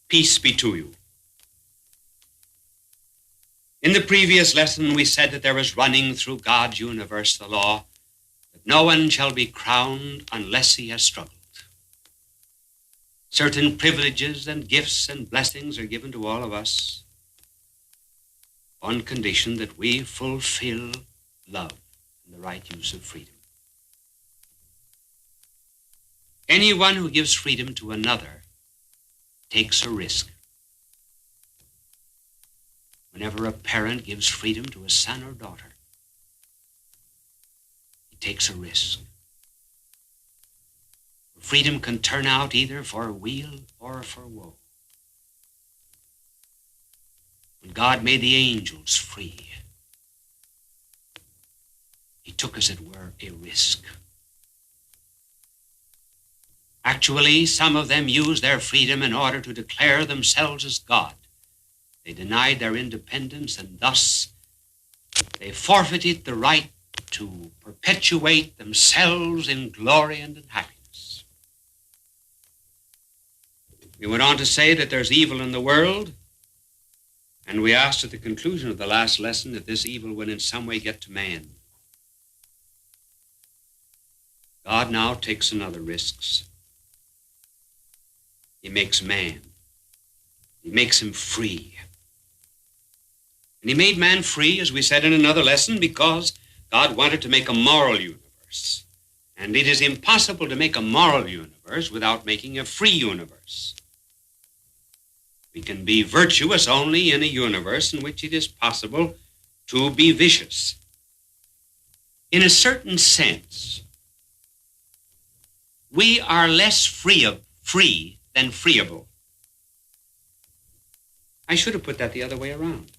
Peace be to you. In the previous lesson, we said that there is running through God's universe the law that no one shall be crowned unless he has struggled. Certain privileges and gifts and blessings are given to all of us on condition that we fulfill love and the right use of freedom. Anyone who gives freedom to another takes a risk. Whenever a parent gives freedom to a son or daughter, he takes a risk. Freedom can turn out either for weal or for woe. When God made the angels free, he took, as it were, a risk. Actually, some of them used their freedom in order to declare themselves as God. They denied their independence, and thus they forfeited the right to perpetuate themselves in glory and in happiness. We went on to say that there's evil in the world, and we asked at the conclusion of the last lesson if this evil would in some way get to man. God now takes another risk. He makes man. He makes him free. And he made man free, as we said in another lesson, because God wanted to make a moral universe. And it is impossible to make a moral universe without making a free universe. We can be virtuous only in a universe in which it is possible to be vicious. In a certain sense, we are less free than freeable. I should have put that the other way around.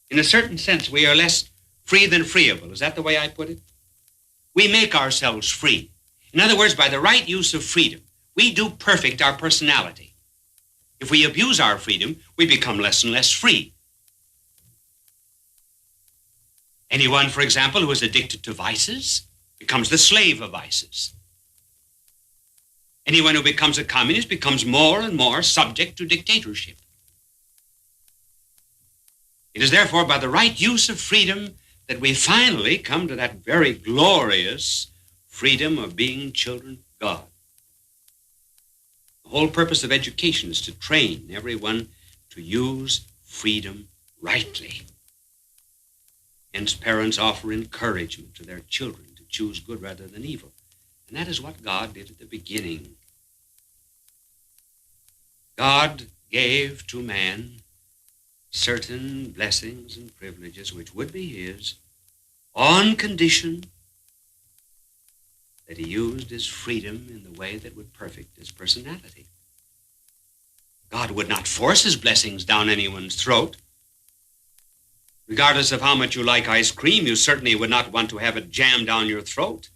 In a certain sense, we are less free than freeable. Is that the way I put it? We make ourselves free. In other words, by the right use of freedom, we do perfect our personality. If we abuse our freedom, we become less and less free. Anyone, for example, who is addicted to vices becomes the slave of vices. Anyone who becomes a communist becomes more and more subject to dictatorship. It is therefore by the right use of freedom that we finally come to that very glorious freedom of being children of God. The whole purpose of education is to train everyone to use freedom rightly. Hence, parents offer encouragement to their children to choose good rather than evil. And that is what God did at the beginning. God gave to man certain blessings and privileges which would be his on condition that he used his freedom in the way that would perfect his personality. God would not force his blessings down anyone's throat. Regardless of how much you like ice cream, you certainly would not want to have it jammed down your throat.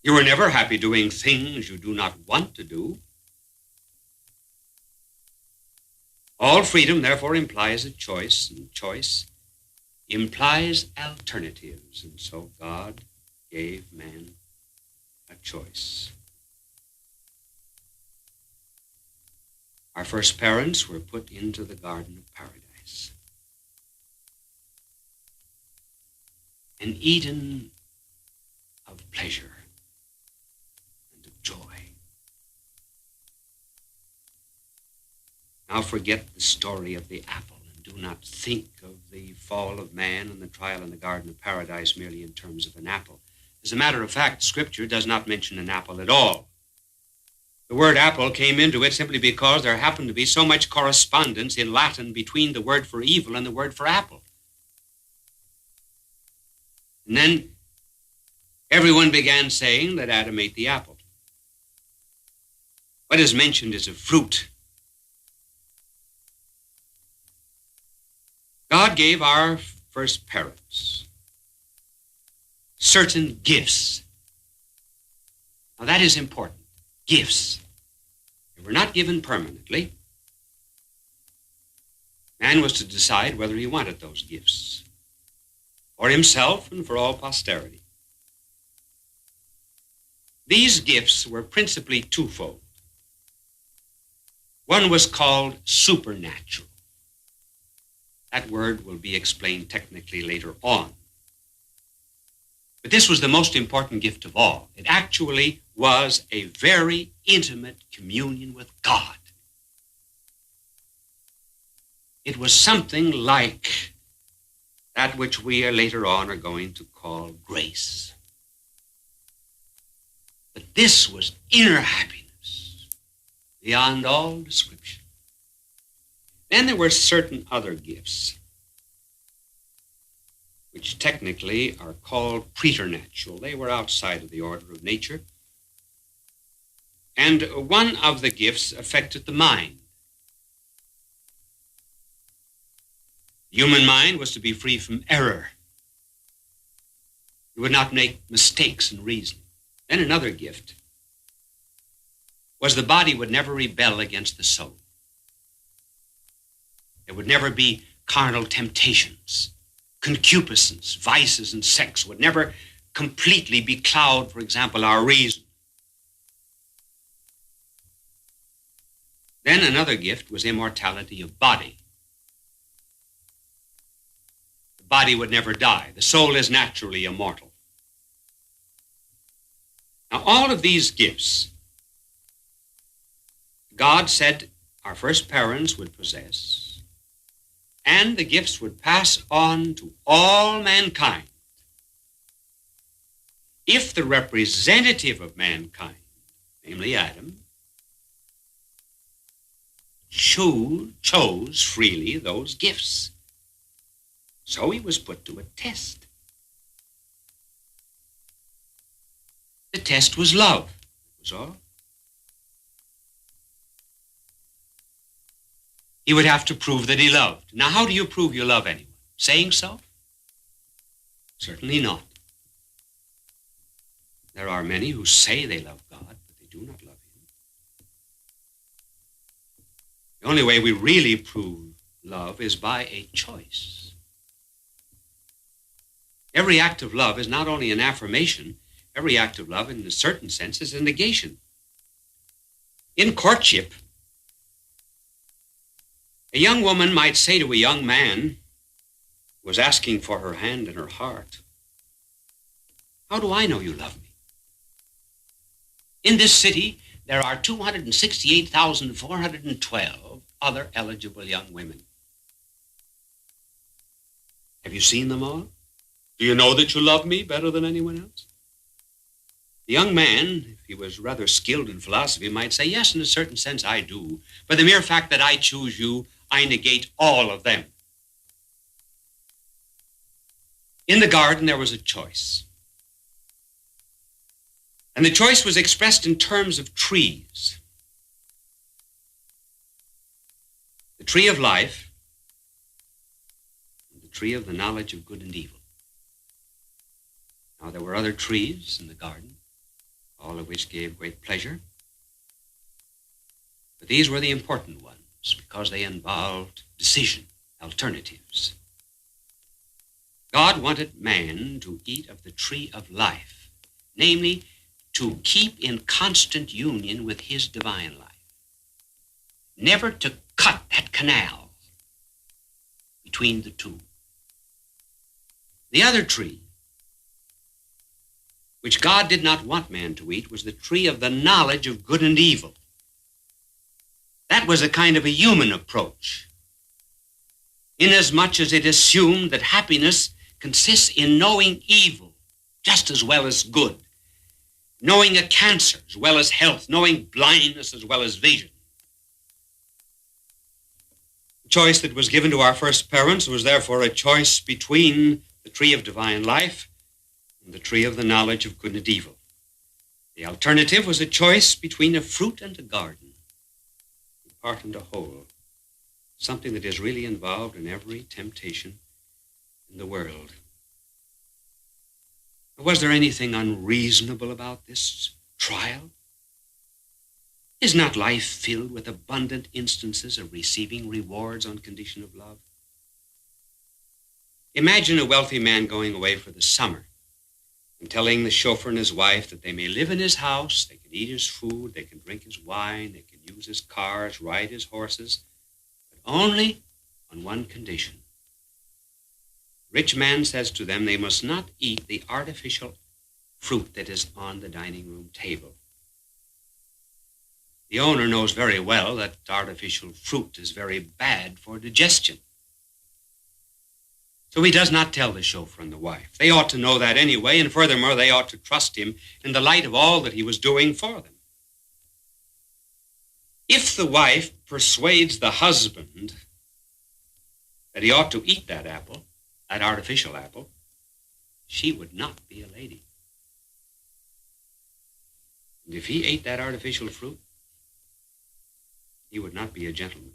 You are never happy doing things you do not want to do. All freedom, therefore, implies a choice, and choice implies alternatives. And so God gave man a choice. Our first parents were put into the Garden of Paradise. An Eden of pleasure and of joy. Now forget the story of the apple and do not think of the fall of man and the trial in the Garden of Paradise merely in terms of an apple. As a matter of fact, Scripture does not mention an apple at all. The word apple came into it simply because there happened to be so much correspondence in Latin between the word for evil and the word for apple. And then everyone began saying that Adam ate the apple. What is mentioned is a fruit. God gave our first parents certain gifts. Now that is important. Gifts. They were not given permanently. Man was to decide whether he wanted those gifts for himself and for all posterity. These gifts were principally twofold. One was called supernatural. That word will be explained technically later on. But this was the most important gift of all. It actually was a very intimate communion with God. It was something like that which we later on are going to call grace. But this was inner happiness beyond all description. Then there were certain other gifts, which technically are called preternatural. They were outside of the order of nature. And one of the gifts affected the mind. The human mind was to be free from error. It would not make mistakes in reasoning. Then another gift was the body would never rebel against the soul. There would never be carnal temptations. Concupiscence, vices, and sex would never completely becloud, for example, our reason. Then another gift was immortality of body. The body would never die. The soul is naturally immortal. Now, all of these gifts, God said our first parents would possess, and the gifts would pass on to all mankind if the representative of mankind, namely Adam, chose freely those gifts. So he was put to a test. The test was love, that was all. He would have to prove that he loved. Now, how do you prove you love anyone? Saying so? Certainly not. There are many who say they love God, but they do not love him. The only way we really prove love is by a choice. Every act of love is not only an affirmation, every act of love, in a certain sense, is a negation. In courtship, a young woman might say to a young man who was asking for her hand and her heart, "How do I know you love me? In this city, there are 268,412 other eligible young women. Have you seen them all? Do you know that you love me better than anyone else?" The young man, if he was rather skilled in philosophy, might say, "Yes, in a certain sense, I do. But the mere fact that I choose you, I negate all of them." In the garden, there was a choice. And the choice was expressed in terms of trees. The tree of life and the tree of the knowledge of good and evil. Now, there were other trees in the garden, all of which gave great pleasure. But these were the important ones because they involved decision, alternatives. God wanted man to eat of the tree of life, namely, to keep in constant union with his divine life. Never to cut that canal between the two. The other tree, which God did not want man to eat, was the tree of the knowledge of good and evil. That was a kind of a human approach, inasmuch as it assumed that happiness consists in knowing evil just as well as good, knowing a cancer as well as health, knowing blindness as well as vision. The choice that was given to our first parents was therefore a choice between the tree of divine life and the tree of the knowledge of good and evil. The alternative was a choice between a fruit and a garden, a part and a whole, something that is really involved in every temptation in the world. Was there anything unreasonable about this trial? Is not life filled with abundant instances of receiving rewards on condition of love? Imagine a wealthy man going away for the summer and telling the chauffeur and his wife that they may live in his house, they can eat his food, they can drink his wine, they can use use his cars, ride his horses, but only on one condition. Rich man says to them they must not eat the artificial fruit that is on the dining room table. The owner knows very well that artificial fruit is very bad for digestion. So he does not tell the chauffeur and the wife. They ought to know that anyway, and furthermore, they ought to trust him in the light of all that he was doing for them. If the wife persuades the husband that he ought to eat that apple, that artificial apple, she would not be a lady. And if he ate that artificial fruit, he would not be a gentleman.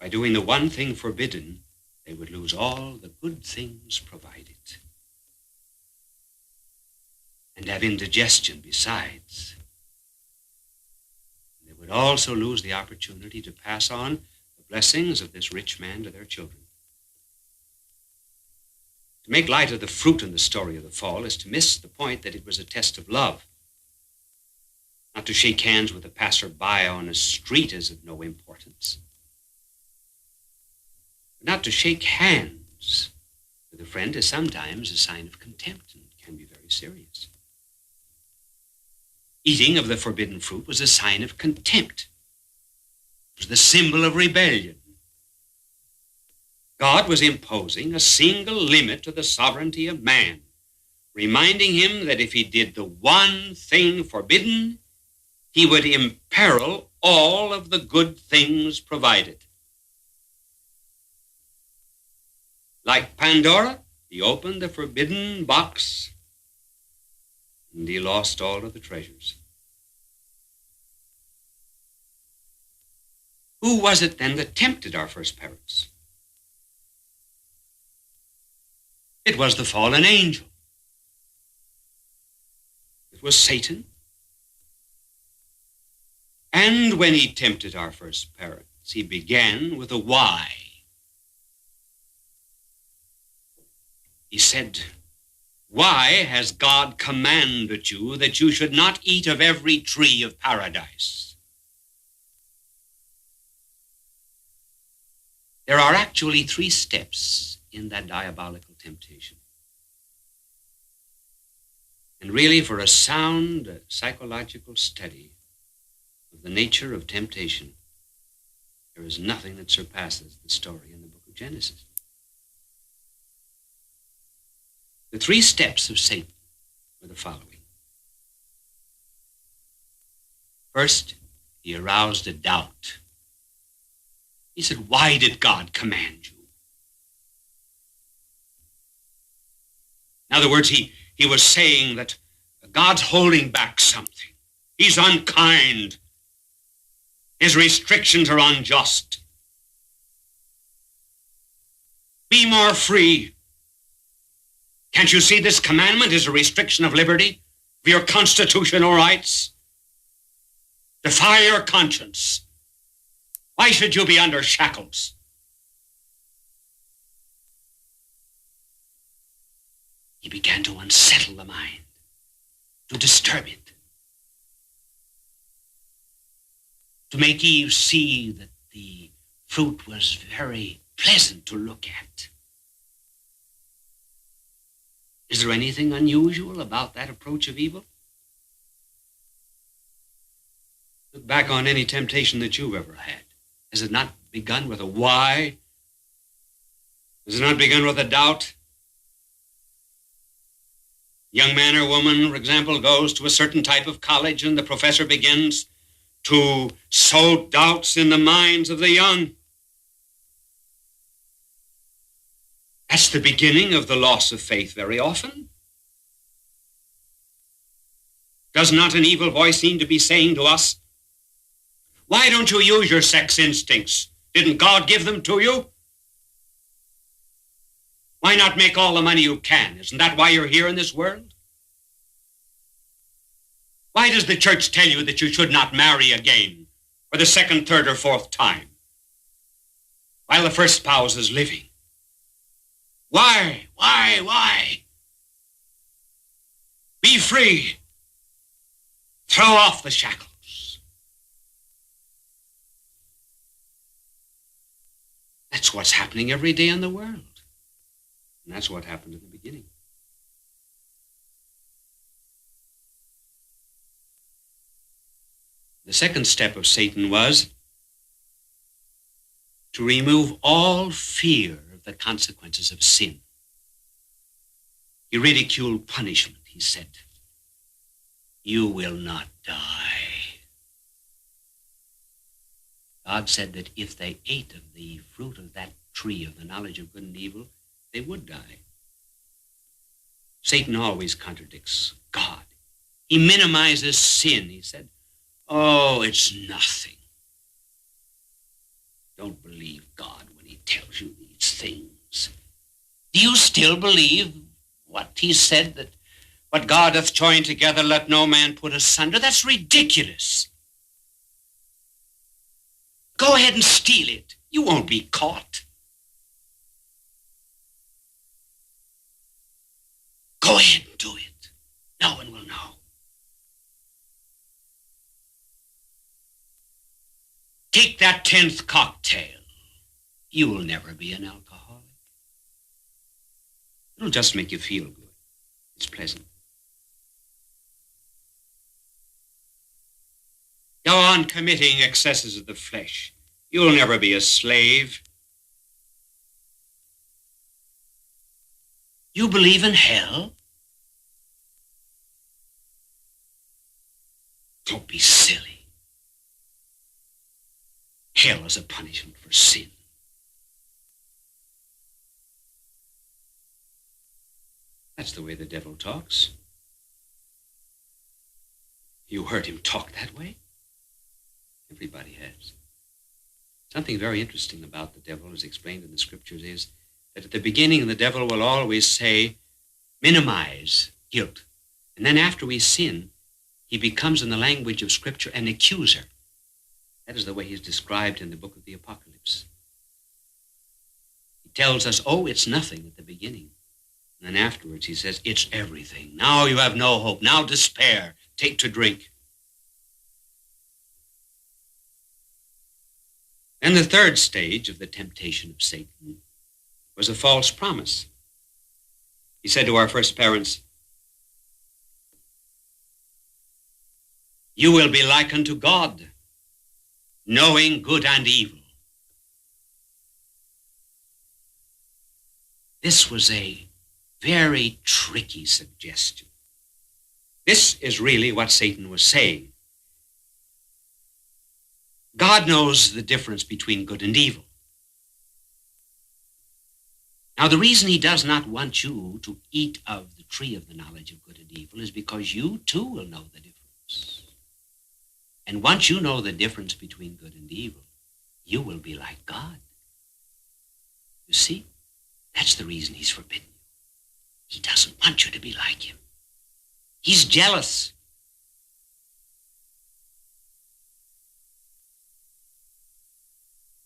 By doing the one thing forbidden, they would lose all the good things provided, and have indigestion besides. They would also lose the opportunity to pass on the blessings of this rich man to their children. To make light of the fruit in the story of the fall is to miss the point that it was a test of love. Not to shake hands with a passerby on a street is of no importance. But not to shake hands with a friend is sometimes a sign of contempt and can be very serious. Eating of the forbidden fruit was a sign of contempt. It was the symbol of rebellion. God was imposing a single limit to the sovereignty of man, reminding him that if he did the one thing forbidden, he would imperil all of the good things provided. Like Pandora, he opened the forbidden box, and he lost all of the treasures. Who was it then that tempted our first parents? It was the fallen angel. It was Satan. And when he tempted our first parents, he began with a why. He said, "Why has God commanded you that you should not eat of every tree of paradise?" There are actually 3 steps in that diabolical temptation. And really, for a sound psychological study of the nature of temptation, there is nothing that surpasses the story in the book of Genesis. The 3 steps of Satan were the following. First, he aroused a doubt. He said, "Why did God command you?" In other words, he was saying that God's holding back something. He's unkind. His restrictions are unjust. Be more free. Can't you see this commandment is a restriction of liberty, of your constitutional rights? Defy your conscience. Why should you be under shackles? He began to unsettle the mind, to disturb it, to make Eve see that the fruit was very pleasant to look at. Is there anything unusual about that approach of evil? Look back on any temptation that you've ever had. Has it not begun with a why? Has it not begun with a doubt? Young man or woman, for example, goes to a certain type of college and the professor begins to sow doubts in the minds of the young. That's the beginning of the loss of faith very often. Does not an evil voice seem to be saying to us, "Why don't you use your sex instincts? Didn't God give them to you? Why not make all the money you can? Isn't that why you're here in this world? Why does the church tell you that you should not marry again for the 2nd, 3rd, or 4th time while the first spouse is living? Why? Be free. Throw off the shackles. That's what's happening every day in the world. And that's what happened in the beginning. The second step of Satan was to remove all fear of the consequences of sin. He ridiculed punishment. He said, "You will not die." God said that if they ate of the fruit of that tree of the knowledge of good and evil, they would die. Satan always contradicts God. He minimizes sin. He said, "Oh, it's nothing." Don't believe God when he tells you these things. Do you still believe what he said, that what God hath joined together, let no man put asunder? That's ridiculous. Go ahead and steal it. You won't be caught. Go ahead and do it. No one will know. Take that 10th cocktail. You will never be an alcoholic. It'll just make you feel good. It's pleasant. Go on committing excesses of the flesh. You'll never be a slave. You believe in hell? Don't be silly. Hell is a punishment for sin. That's the way the devil talks. You heard him talk that way? Everybody has. Something very interesting about the devil, as explained in the scriptures, is that at the beginning the devil will always say, minimize guilt. And then after we sin, he becomes, in the language of scripture, an accuser. That is the way he's described in the book of the Apocalypse. He tells us, oh, it's nothing at the beginning. And then afterwards he says, it's everything. Now you have no hope. Now despair. Take to drink. And the third stage of the temptation of Satan was a false promise. He said to our first parents, you will be like unto God, knowing good and evil. This was a very tricky suggestion. This is really what Satan was saying. God knows the difference between good and evil. Now, the reason he does not want you to eat of the tree of the knowledge of good and evil is because you too will know the difference. And once you know the difference between good and evil, you will be like God. You see, that's the reason he's forbidden you. He doesn't want you to be like him. He's jealous.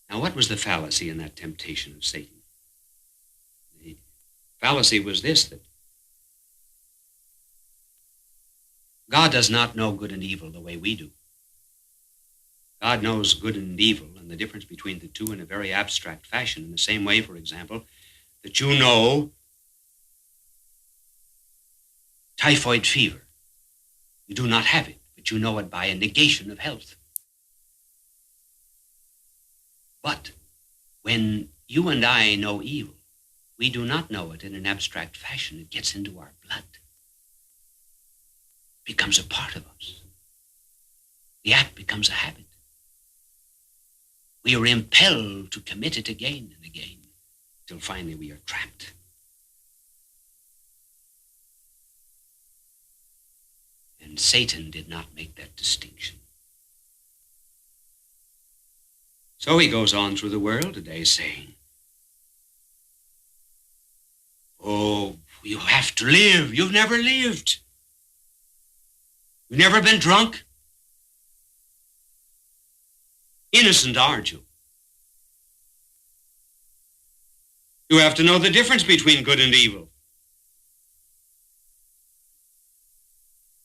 Now, what was the fallacy in that temptation of Satan? The fallacy was this, that God does not know good and evil the way we do. God knows good and evil and the difference between the two in a very abstract fashion. In the same way, for example, that you know typhoid fever. You do not have it, but you know it by a negation of health. But when you and I know evil, we do not know it in an abstract fashion. It gets into our blood. It becomes a part of us. The act becomes a habit. We are impelled to commit it again and again, till finally we are trapped. And Satan did not make that distinction. So he goes on through the world today saying, oh, you have to live. You've never lived. You've never been drunk. Innocent, aren't you? You have to know the difference between good and evil.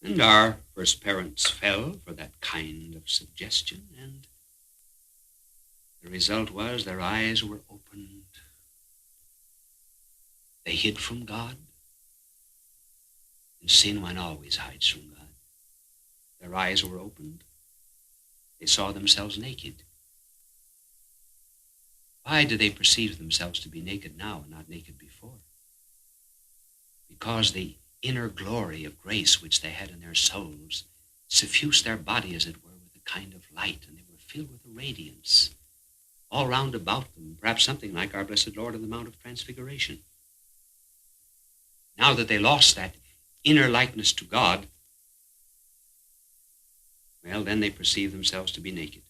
And our First parents fell for that kind of suggestion, and the result was their eyes were opened. They hid from God, and sin one always hides from God. Their eyes were opened. They saw themselves naked. Why do they perceive themselves to be naked now and not naked before? Because the inner glory of grace which they had in their souls suffused their body, as it were, with a kind of light, and they were filled with a radiance all round about them, perhaps something like our blessed Lord on the Mount of Transfiguration. Now that they lost that inner likeness to God, well, then they perceived themselves to be naked.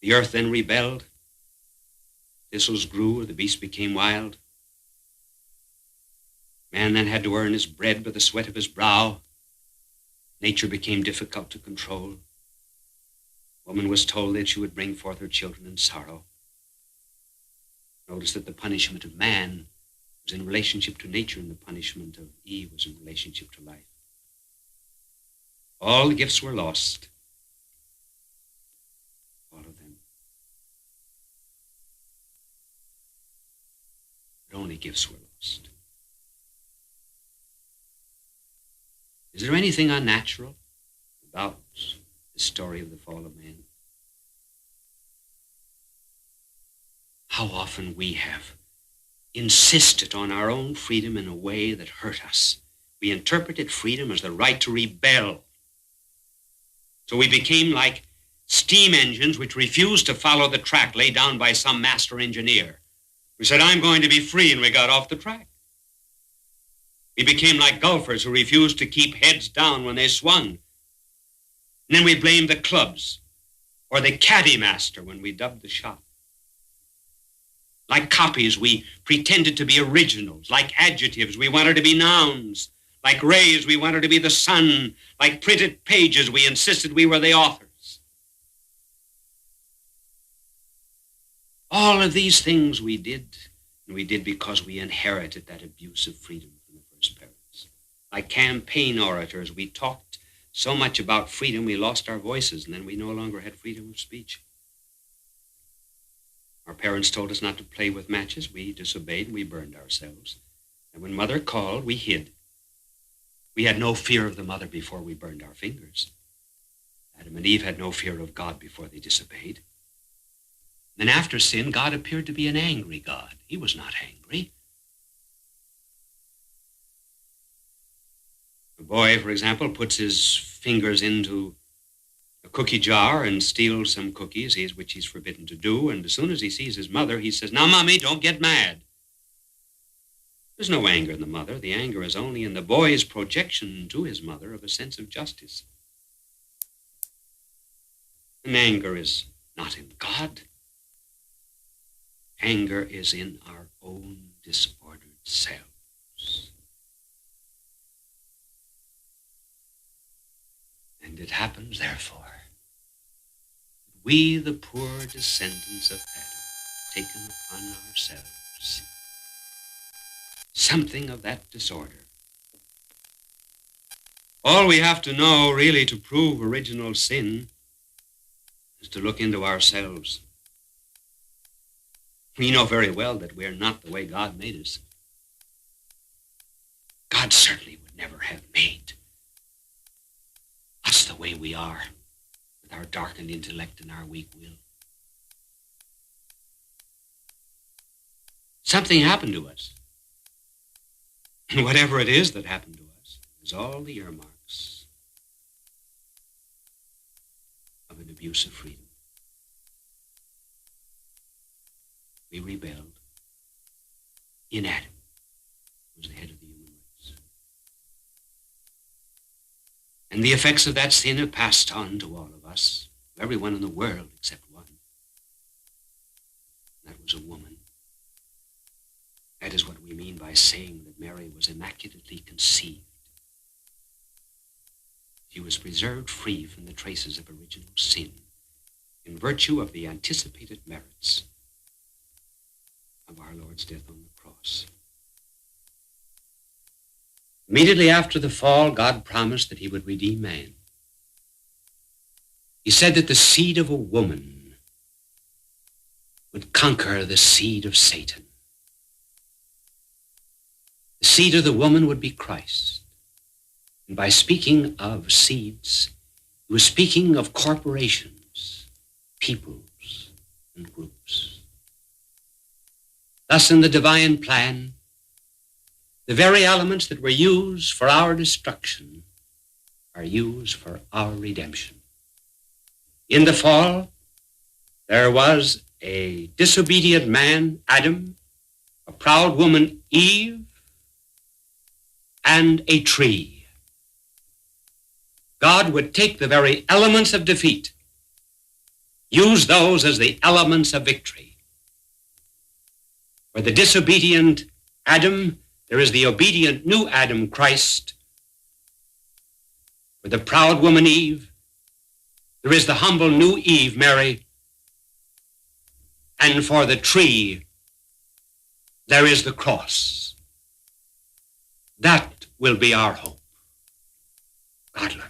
The earth then rebelled. Thistles grew, the beast became wild. Man then had to earn his bread by the sweat of his brow. Nature became difficult to control. Woman was told that she would bring forth her children in sorrow. Notice that the punishment of man was in relationship to nature, and the punishment of Eve was in relationship to life. All the gifts were lost. All of them. But only gifts were lost. Is there anything unnatural about the story of the fall of man? How often we have insisted on our own freedom in a way that hurt us. We interpreted freedom as the right to rebel. So we became like steam engines which refused to follow the track laid down by some master engineer. We said, I'm going to be free, and we got off the track. We became like golfers who refused to keep heads down when they swung. And then we blamed the clubs or the caddy master when we dubbed the shot. Like copies, we pretended to be originals. Like adjectives, we wanted to be nouns. Like rays, we wanted to be the sun. Like printed pages, we insisted we were the authors. All of these things we did, and we did because we inherited that abuse of freedom from the first parents. Like campaign orators, we talked so much about freedom, we lost our voices, and then we no longer had freedom of speech. Our parents told us not to play with matches. We disobeyed, and we burned ourselves. And when Mother called, we hid. We had no fear of the mother before we burned our fingers. Adam and Eve had no fear of God before they disobeyed. Then after sin, God appeared to be an angry God. He was not angry. A boy, for example, puts his fingers into a cookie jar and steals some cookies, which he's forbidden to do, and as soon as he sees his mother, he says, now, Mommy, don't get mad. There's no anger in the mother. The anger is only in the boy's projection to his mother of a sense of justice. And anger is not in God. Anger is in our own disordered selves. And it happens, therefore, that we, the poor descendants of Adam, taken upon ourselves something of that disorder. All we have to know, really, to prove original sin is to look into ourselves. We know very well that we're not the way God made us. God certainly would never have made us the way we are, with our darkened intellect and our weak will. Something happened to us. And whatever it is that happened to us is all the earmarks of an abuse of freedom. We rebelled in Adam, who was the head of the human race. And the effects of that sin have passed on to all of us, to everyone in the world except one. And that was a woman. That is what we mean by saying that Mary was immaculately conceived. She was preserved free from the traces of original sin in virtue of the anticipated merits of our Lord's death on the cross. Immediately after the fall, God promised that he would redeem man. He said that the seed of a woman would conquer the seed of Satan. The seed of the woman would be Christ. And by speaking of seeds, he was speaking of corporations, peoples, and groups. Thus, in the divine plan, the very elements that were used for our destruction are used for our redemption. In the fall, there was a disobedient man, Adam, a proud woman, Eve, and a tree. God would take the very elements of defeat, use those as the elements of victory. For the disobedient Adam, there is the obedient new Adam, Christ. For the proud woman, Eve, there is the humble new Eve, Mary. And for the tree, there is the cross. That will be our hope. God love you.